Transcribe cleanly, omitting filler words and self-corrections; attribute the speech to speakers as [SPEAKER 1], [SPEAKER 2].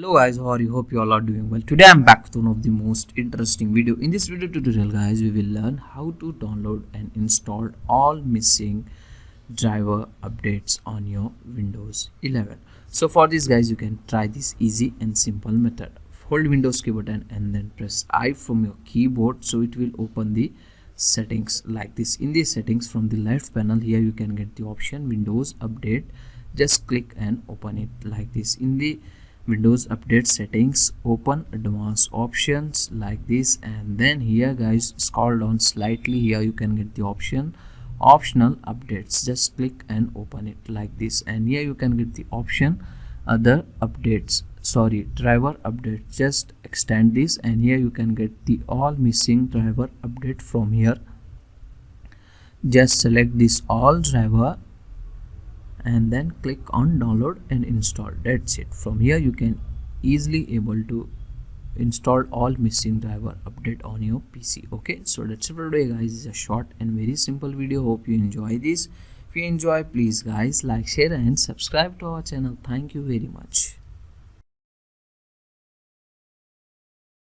[SPEAKER 1] Hello guys, how are you? Hope you all are doing well. Today I'm back with one of the most interesting video. In this video tutorial guys, we will learn how to download and install all missing driver updates on your Windows 11. So for this guys, you can try this easy and simple method. Hold Windows key button and then press I from your keyboard, so it will open the settings like this. In the settings from the left panel here, you can get the option Windows Update. Just click and open it like this. In the Windows Update settings, open advanced options like this, and then here guys, scroll down slightly. Here you can get the option optional updates. Just click and open it like this, and here you can get the option other updates, driver updates. Just extend this, and here you can get the all missing driver update from here. Just select this all driver and then click on download and install. That's it. From here you can easily able to install all missing driver update on your PC. Okay, so that's it for today guys. It's a short and very simple video. Hope you enjoy this. If you enjoy, please guys like, share and subscribe to our channel. Thank you very much.